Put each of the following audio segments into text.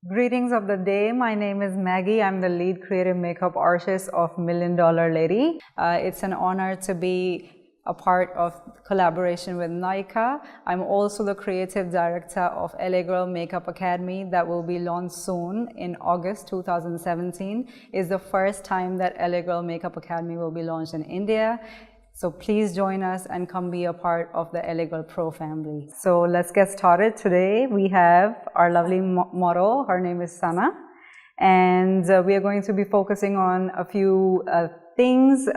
Greetings of the day. My name is Maggie. I'm the lead creative makeup artist of Million Dollar Lady. It's an honor to be a part of collaboration with Nykaa. I'm also the creative director of LA Girl Makeup Academy that will be launched soon in August 2017. It's the first time that LA Girl Makeup Academy will be launched in India. So please join us and come be a part of the LA Girl Pro family. So let's get started. Today we have our lovely model. Her name is Sana. And we are going to be focusing on a few things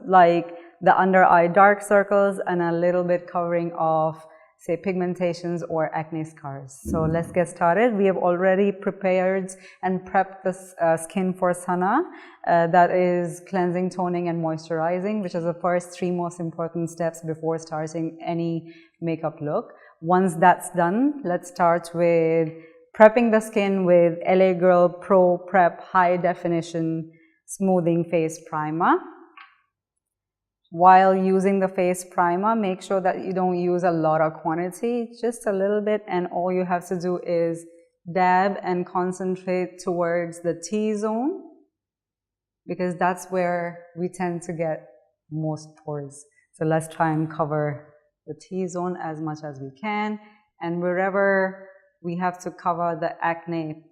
like the under eye dark circles and a little bit covering of, say, pigmentations or acne scars. So let's get started. We have already prepared and prepped the skin for Sana. That is cleansing, toning, and moisturizing, which is the first three most important steps before starting any makeup look. Once that's done, let's start with prepping the skin with LA Girl Pro Prep High Definition Smoothing Face Primer. While using the face primer, make sure that you don't use a lot of quantity, just a little bit, and all you have to do is dab and concentrate towards the T-zone, because that's where we tend to get most pores. So let's try and cover the T-zone as much as we can, and wherever we have to cover the acne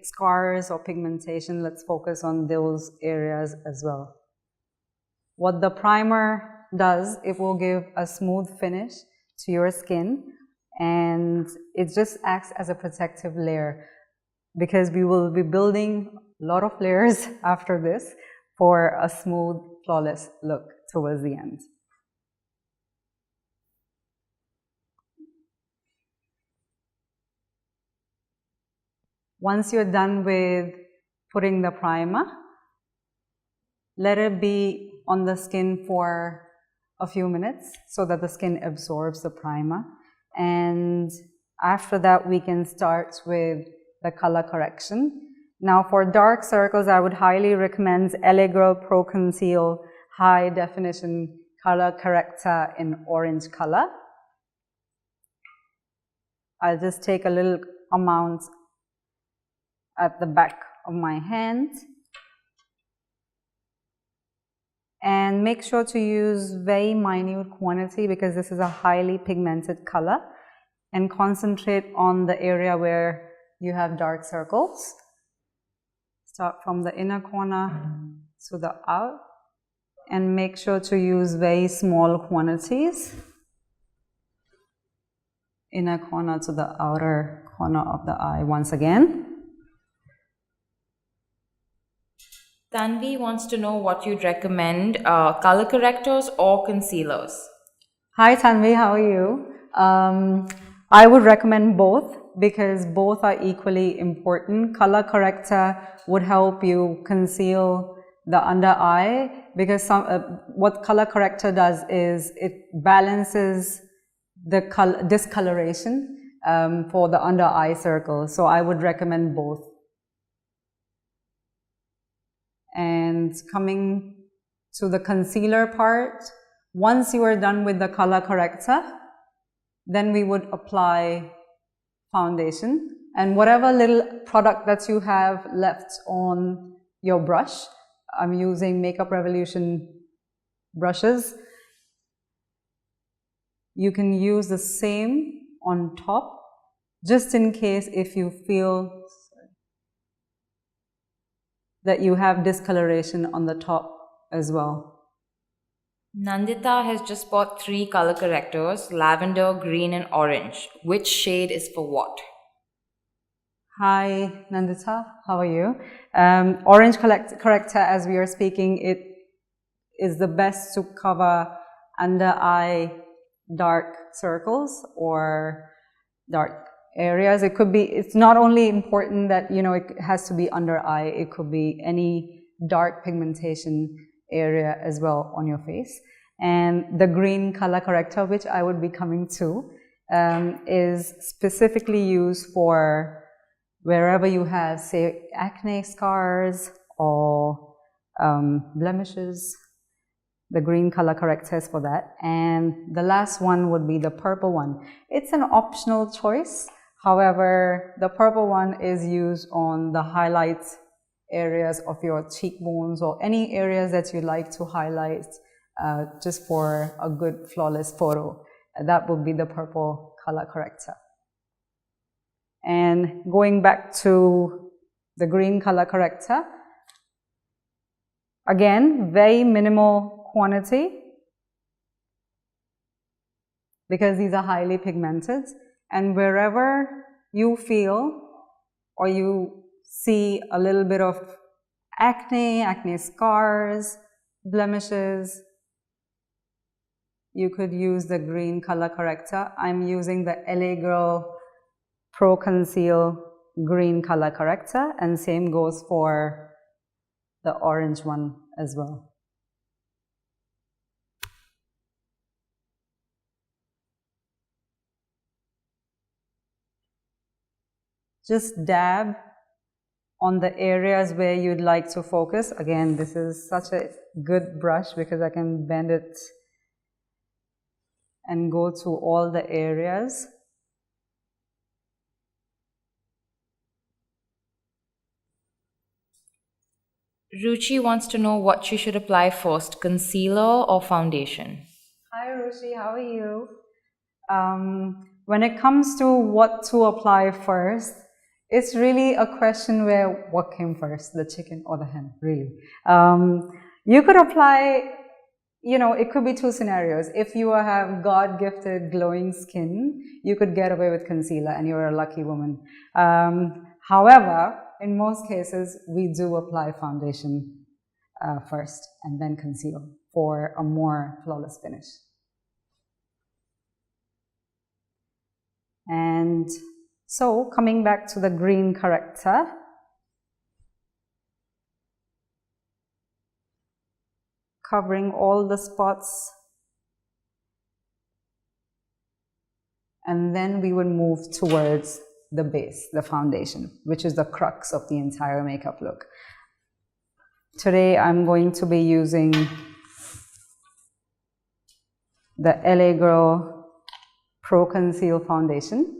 scars or pigmentation, let's focus on those areas as well. What the primer does, it will give a smooth finish to your skin, and it just acts as a protective layer, because we will be building a lot of layers after this for a smooth, flawless look towards the end. Once you're done with putting the primer, let it be on the skin for a few minutes so that the skin absorbs the primer. And after that, we can start with the color correction. Now for dark circles, I would highly recommend LA Girl Pro Conceal High Definition Color Corrector in orange color. I'll just take a little amount at the back of my hand. And make sure to use very minute quantity, because this is a highly pigmented color, and concentrate on the area where you have dark circles. Start from the inner corner to the out, and make sure to use very small quantities. Inner corner to the outer corner of the eye once again. Tanvi wants to know what you'd recommend, color correctors or concealers. Hi Tanvi, how are you? I would recommend both, because both are equally important. Color corrector would help you conceal the under eye, because what color corrector does is it balances the discoloration for the under eye circle. So I would recommend both. And coming to the concealer part, once you are done with the color corrector, then we would apply foundation. And whatever little product that you have left on your brush, I'm using Makeup Revolution brushes, you can use the same on top, just in case if you feel that you have discoloration on the top as well. Nandita has just bought 3 color correctors, lavender, green, and orange. Which shade is for what? Hi Nandita, how are you? Orange corrector, as we are speaking, it is the best to cover under eye dark circles or dark areas. It could be, it's not only important that, you know, it has to be under eye, it could be any dark pigmentation area as well on your face. And the green color corrector, which I would be coming to, is specifically used for wherever you have, say, acne scars or blemishes. The green color correctors for that. And the last one would be the purple one. It's an optional choice. However, the purple one is used on the highlight areas of your cheekbones or any areas that you like to highlight just for a good flawless photo. That would be the purple color corrector. And going back to the green color corrector, again, very minimal quantity because these are highly pigmented, and wherever you feel or you see a little bit of acne scars, blemishes, you could use the green color corrector. I'm using the LA Girl Pro Conceal green color corrector, and same goes for the orange one as well. Just dab on the areas where you'd like to focus. Again, this is such a good brush because I can bend it and go to all the areas. Ruchi wants to know what she should apply first, concealer or foundation. Hi Ruchi, how are you? When it comes to what to apply first, it's really a question where what came first, the chicken or the hen, really. You could apply, it could be two scenarios. If you have God-gifted glowing skin, you could get away with concealer and you're a lucky woman. However, in most cases, we do apply foundation first and then conceal for a more flawless finish. And so, coming back to the green corrector, covering all the spots, and then we would move towards the base, the foundation, which is the crux of the entire makeup look. Today I'm going to be using the LA Girl Pro Conceal Foundation.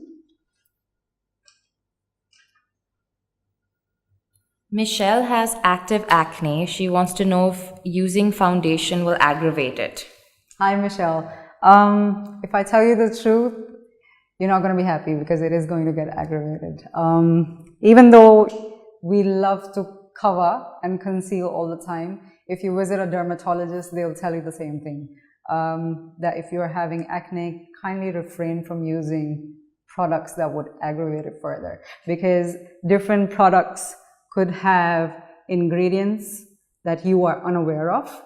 Michelle has active acne. She wants to know if using foundation will aggravate it. Hi Michelle. If I tell you the truth, you're not going to be happy because it is going to get aggravated. Even though we love to cover and conceal all the time, if you visit a dermatologist, they'll tell you the same thing. That if you're having acne, kindly refrain from using products that would aggravate it further, because different products could have ingredients that you are unaware of,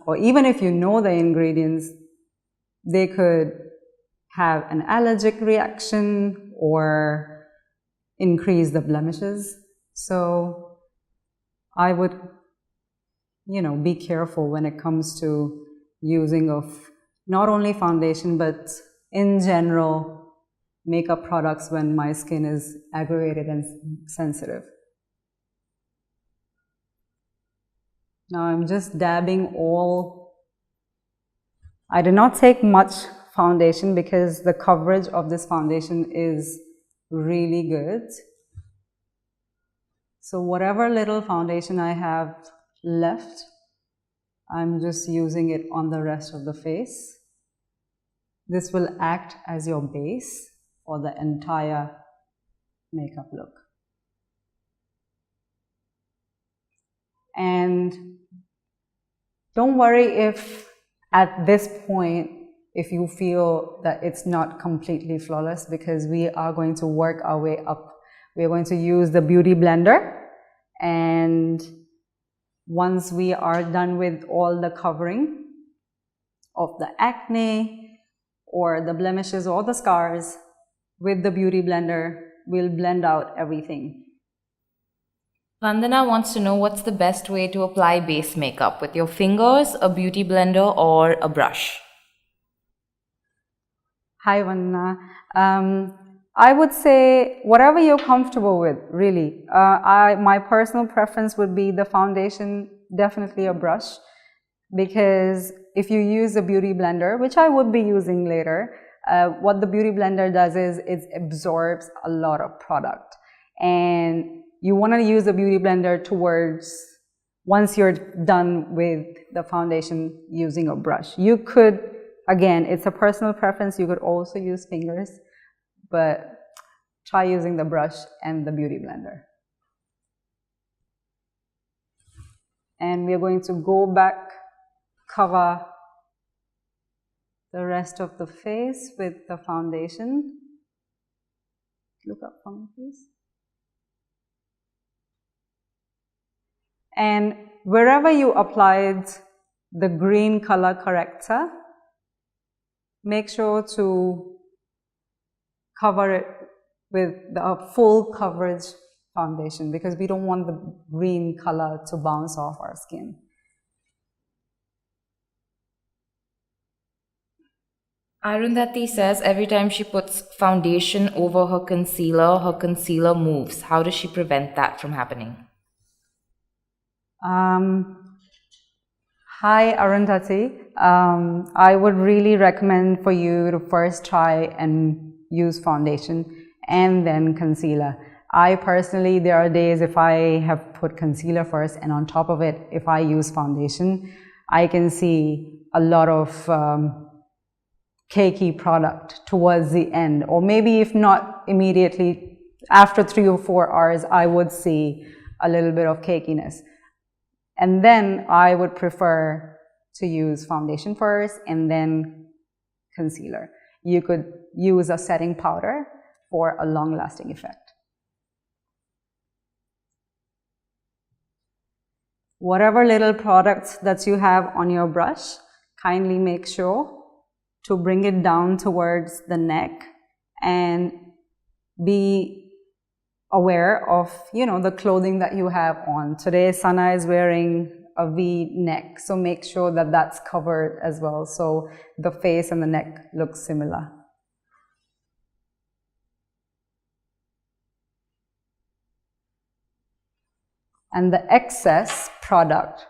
or even if you know the ingredients, they could have an allergic reaction or increase the blemishes. So I would, be careful when it comes to using of not only foundation, but in general makeup products when my skin is aggravated and sensitive. Now I'm just dabbing all. I did not take much foundation because the coverage of this foundation is really good. So whatever little foundation I have left, I'm just using it on the rest of the face. This will act as your base for the entire makeup look. And don't worry if at this point, if you feel that it's not completely flawless, because we are going to work our way up. We're going to use the Beauty Blender, and once we are done with all the covering of the acne or the blemishes or the scars, with the Beauty Blender, we'll blend out everything. Vandana wants to know what's the best way to apply base makeup, with your fingers, a beauty blender, or a brush. Hi Vandana. I would say whatever you're comfortable with, really. My personal preference would be the foundation, definitely a brush, because if you use a beauty blender, which I would be using later, What the Beauty Blender does is it absorbs a lot of product. And you want to use the Beauty Blender towards, once you're done with the foundation, using a brush. You could, again, it's a personal preference, you could also use fingers, but try using the brush and the Beauty Blender. And we're going to go back, cover the rest of the face with the foundation. Look up for me, please. And wherever you applied the green color corrector, make sure to cover it with the full coverage foundation, because we don't want the green color to bounce off our skin. Arundhati says every time she puts foundation over her concealer moves. How does she prevent that from happening? Hi Arundhati. I would really recommend for you to first try and use foundation and then concealer. I personally, there are days if I have put concealer first and on top of it, if I use foundation, I can see a lot of cakey product towards the end, or maybe if not immediately, after 3 or 4 hours, I would see a little bit of cakiness. And then I would prefer to use foundation first and then concealer. You could use a setting powder for a long-lasting effect. Whatever little products that you have on your brush, kindly make sure to bring it down towards the neck and be aware of, the clothing that you have on. Today, Sana is wearing a V neck, so make sure that that's covered as well, so the face and the neck look similar. And the excess product,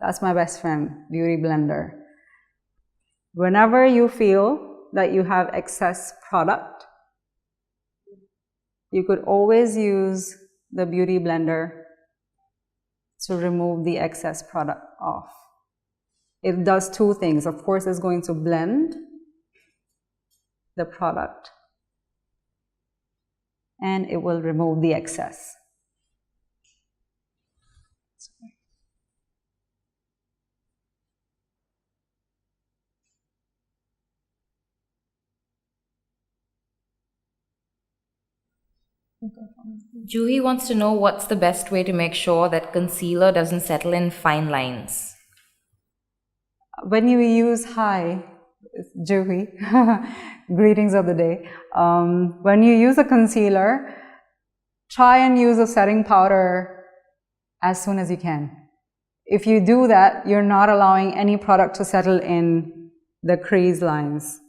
that's my best friend, Beauty Blender. Whenever you feel that you have excess product, you could always use the Beauty Blender to remove the excess product off. It does 2 things. Of course, it's going to blend the product and it will remove the excess. Juhi wants to know what's the best way to make sure that concealer doesn't settle in fine lines. When you use Juhi, greetings of the day. When you use a concealer, try and use a setting powder as soon as you can. If you do that, you're not allowing any product to settle in the crease lines.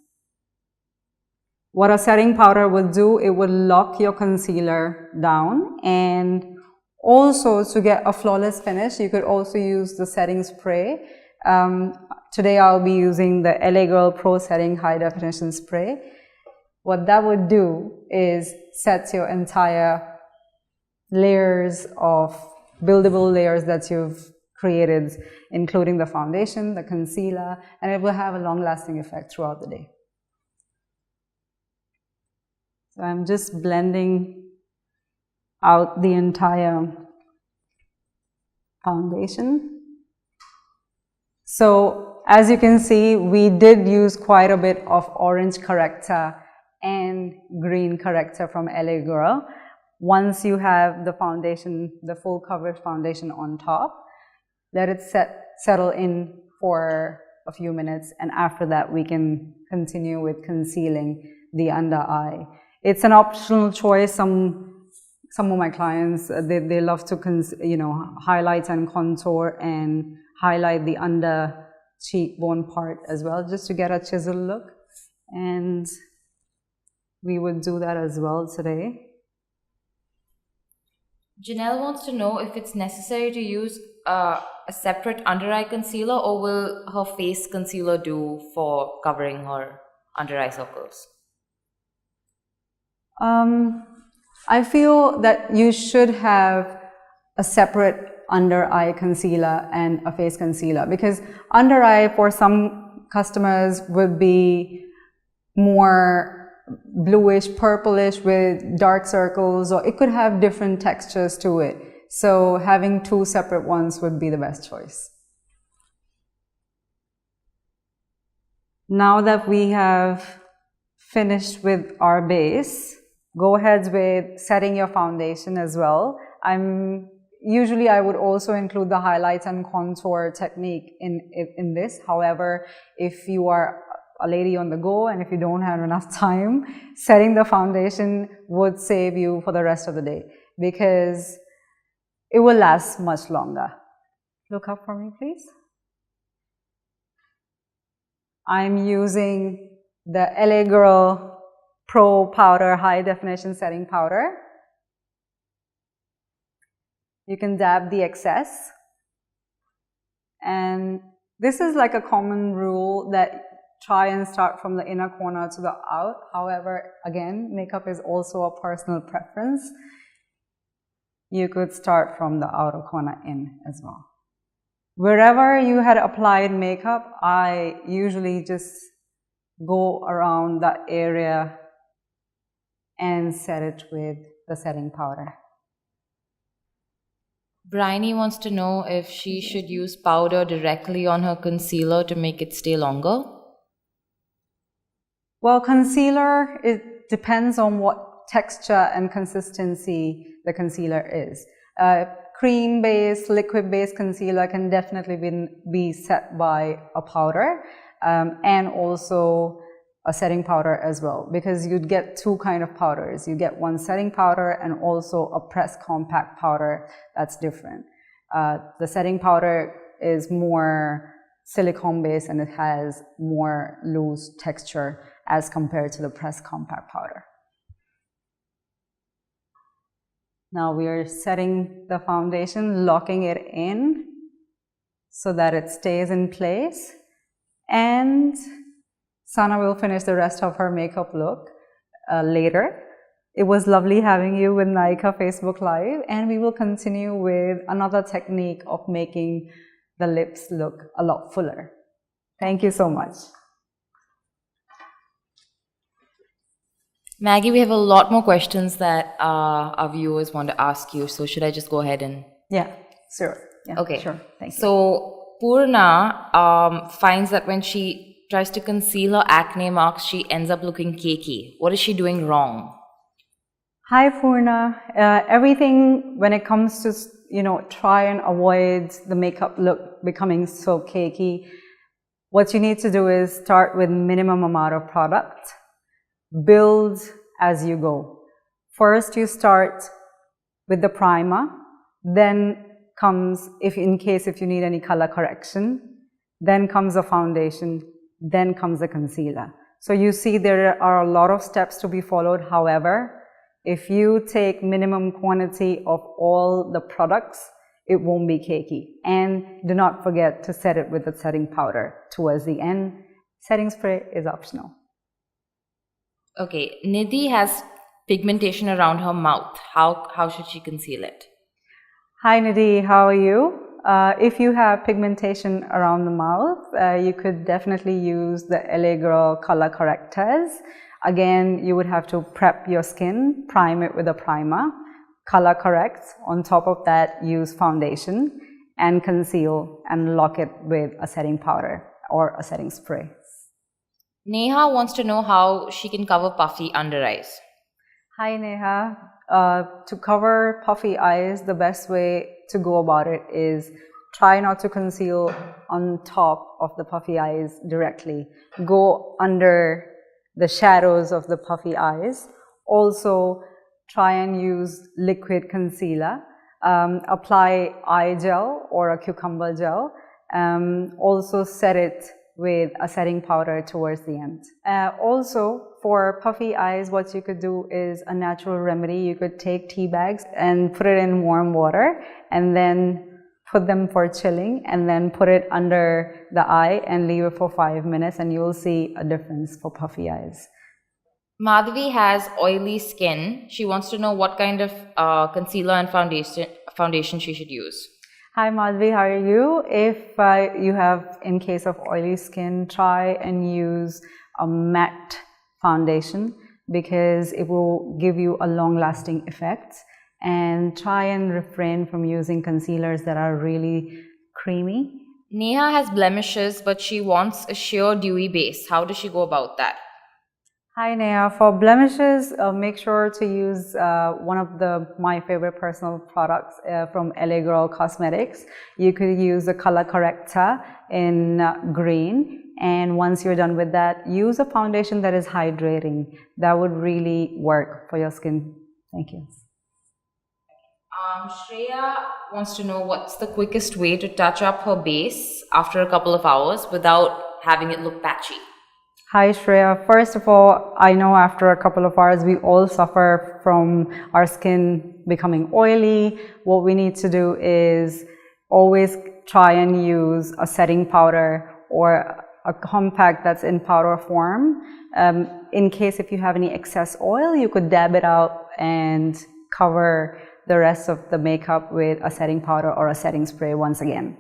What a setting powder will do, it will lock your concealer down, and also to get a flawless finish, you could also use the setting spray. Today I'll be using the LA Girl Pro Setting High Definition Spray. What that would do is set your entire layers of buildable layers that you've created, including the foundation, the concealer, and it will have a long-lasting effect throughout the day. So I'm just blending out the entire foundation. So as you can see, we did use quite a bit of orange corrector and green corrector from LA Girl. Once you have the foundation, the full coverage foundation on top, let it settle in for a few minutes, and after that we can continue with concealing the under eye. It's an optional choice. Some of my clients, they love to highlight and contour and highlight the under cheekbone part as well, just to get a chisel look, and we would do that as well today. Janelle wants to know if it's necessary to use a separate under eye concealer, or will her face concealer do for covering her under eye circles? I feel that you should have a separate under eye concealer and a face concealer, because under eye for some customers would be more bluish, purplish with dark circles, or it could have different textures to it. So having two separate ones would be the best choice. Now that we have finished with our base, go ahead with setting your foundation as well. Usually I would also include the highlights and contour technique in this. However, if you are a lady on the go and if you don't have enough time, setting the foundation would save you for the rest of the day, because it will last much longer. Look up for me, please. I'm using the LA Girl Pro Powder High Definition Setting Powder. You can dab the excess. And this is like a common rule that try and start from the inner corner to the out. However, again, makeup is also a personal preference. You could start from the outer corner in as well. Wherever you had applied makeup, I usually just go around that area and set it with the setting powder. Bryony wants to know if she should use powder directly on her concealer to make it stay longer. Well, concealer, it depends on what texture and consistency the concealer is. Cream-based, liquid-based concealer can definitely be set by a powder and also a setting powder as well, because you'd get two kind of powders. You get one setting powder and also a pressed compact powder that's different. The setting powder is more silicone-based and it has more loose texture as compared to the pressed compact powder. Now we are setting the foundation, locking it in so that it stays in place, and Sana will finish the rest of her makeup look later. It was lovely having you with Nykaa Facebook Live, and we will continue with another technique of making the lips look a lot fuller. Thank you so much. Maggie, we have a lot more questions that our viewers want to ask you. So should I just go ahead and... Yeah, sure. Yeah, okay. Sure. Thank you. So Purna finds that when she tries to conceal her acne marks, she ends up looking cakey. What is she doing wrong? Hi, Purna. Everything when it comes to, try and avoid the makeup look becoming so cakey, what you need to do is start with minimum amount of product. Build as you go. First, you start with the primer, then comes, if you need any color correction, then comes the foundation, then comes the concealer. So you see there are a lot of steps to be followed. However, if you take minimum quantity of all the products, it won't be cakey. And do not forget to set it with the setting powder towards the end. Setting spray is optional. Okay, Nidhi has pigmentation around her mouth. How should she conceal it? Hi Nidhi, how are you? If you have pigmentation around the mouth, you could definitely use the LA Girl color correctors. Again, you would have to prep your skin, prime it with a primer, color correct. On top of that, use foundation and conceal and lock it with a setting powder or a setting spray. Neha wants to know how she can cover puffy under eyes. Hi Neha. To cover puffy eyes, the best way to go about it is try not to conceal on top of the puffy eyes directly. Go under the shadows of the puffy eyes. Also, try and use liquid concealer. Apply eye gel or a cucumber gel. Also set it with a setting powder towards the end. Also, for puffy eyes, what you could do is a natural remedy. You could take tea bags and put it in warm water and then put them for chilling, and then put it under the eye and leave it for 5 minutes, and you will see a difference for puffy eyes. Madhavi has oily skin. She wants to know what kind of concealer and foundation she should use. Hi Madhvi, how are you? If you have, in case of oily skin, try and use a matte foundation because it will give you a long-lasting effect. And try and refrain from using concealers that are really creamy. Neha has blemishes, but she wants a sheer dewy base. How does she go about that? Hi Neha, for blemishes, make sure to use one of my favorite personal products from LA Girl Cosmetics. You could use a color corrector in green, and once you're done with that, use a foundation that is hydrating. That would really work for your skin. Thank you. Shreya wants to know what's the quickest way to touch up her base after a couple of hours without having it look patchy. Hi Shreya, first of all, I know after a couple of hours we all suffer from our skin becoming oily. What we need to do is always try and use a setting powder or a compact that's in powder form. In case if you have any excess oil, you could dab it out and cover the rest of the makeup with a setting powder or a setting spray once again.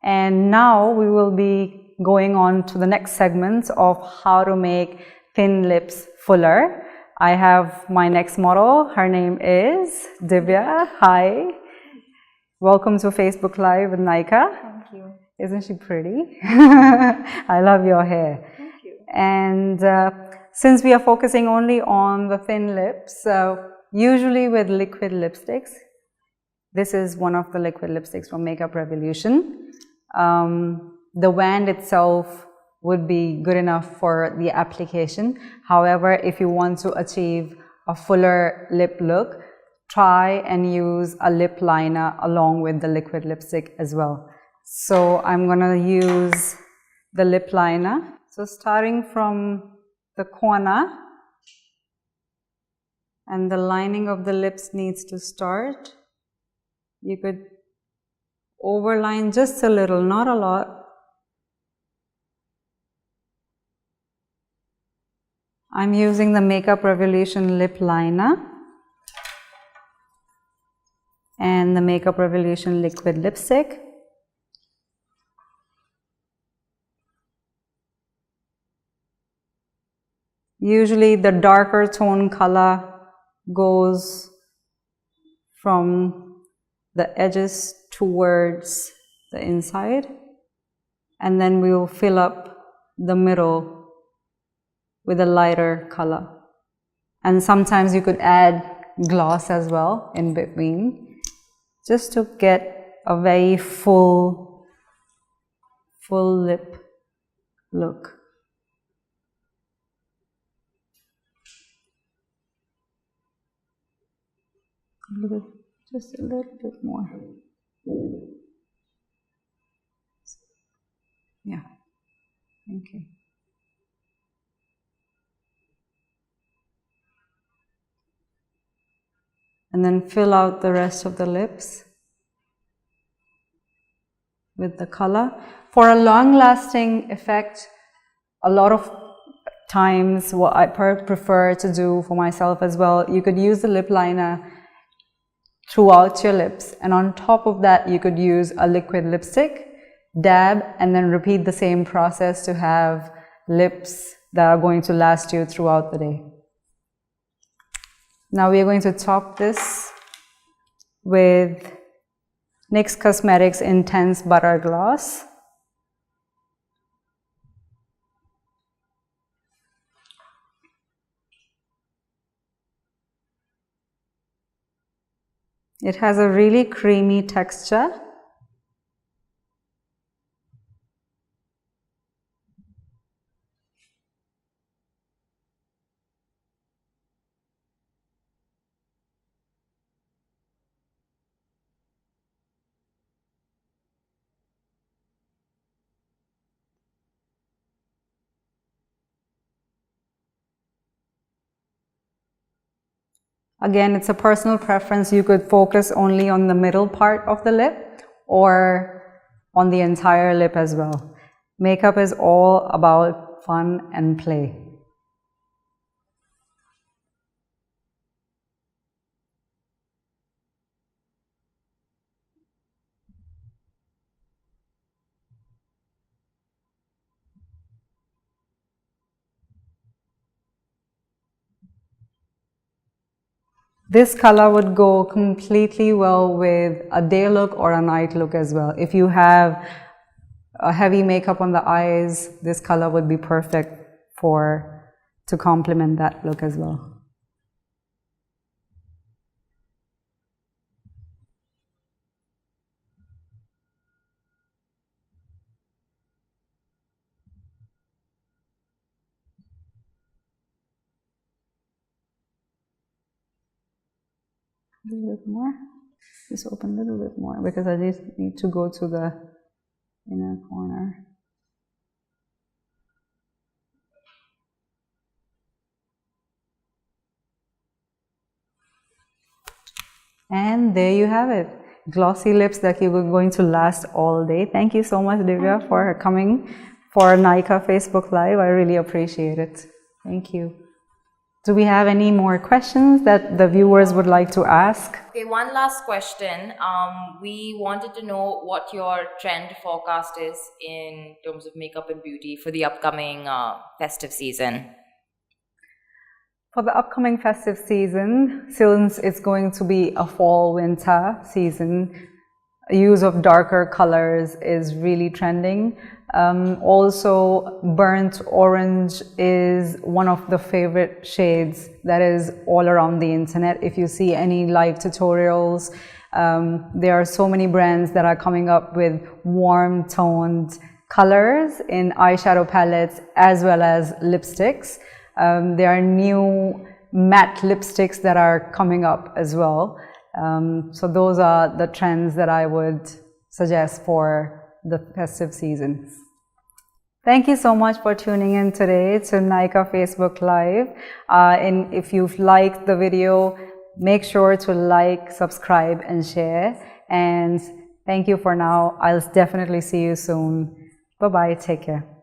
And now we will be going on to the next segment of how to make thin lips fuller. I have my next model. Her name is Divya. Hi. Welcome to Facebook Live with Nika. Thank you. Isn't she pretty? I love your hair. Thank you. And since we are focusing only on the thin lips, usually with liquid lipsticks, this is one of the liquid lipsticks from Makeup Revolution. The wand itself would be good enough for the application. However, if you want to achieve a fuller lip look, try and use a lip liner along with the liquid lipstick as well. So I'm gonna use the lip liner. So starting from the corner, and the lining of the lips needs to start. You could overline just a little, not a lot. I'm using the Makeup Revolution lip liner and the Makeup Revolution liquid lipstick. Usually the darker tone color goes from the edges towards the inside, and then we will fill up the middle with a lighter color. And sometimes you could add gloss as well in between, just to get a very full lip look. Just a little bit more. Yeah, thank you. And then fill out the rest of the lips with the color. For a long-lasting effect, a lot of times what I prefer to do for myself as well, you could use the lip liner throughout your lips, and on top of that you could use a liquid lipstick, dab, and then repeat the same process to have lips that are going to last you throughout the day. Now we are going to top this with NYX Cosmetics Intense Butter Gloss. It has a really creamy texture. Again, it's a personal preference. You could focus only on the middle part of the lip, or on the entire lip as well. Makeup is all about fun and play. This color would go completely well with a day look or a night look as well. If you have a heavy makeup on the eyes, this color would be perfect to complement that look as well. A little bit more. Just open a little bit more because I just need to go to the inner corner. And there you have it. Glossy lips that you were going to last all day. Thank you so much, Divya, for coming for Nykaa Facebook Live. I really appreciate it. Thank you. Do we have any more questions that the viewers would like to ask? Okay, one last question. We wanted to know what your trend forecast is in terms of makeup and beauty for the upcoming festive season. For the upcoming festive season, since it's going to be a fall-winter season, use of darker colors is really trending. Also, burnt orange is one of the favorite shades that is all around the internet. If you see any live tutorials, there are so many brands that are coming up with warm toned colors in eyeshadow palettes as well as lipsticks. There are new matte lipsticks that are coming up as well. So those are the trends that I would suggest for the festive season. Thank you so much for tuning in today to Nykaa Facebook Live. And if you've liked the video, make sure to like, subscribe, and share. And thank you for now. I'll definitely see you soon. Bye-bye. Take care.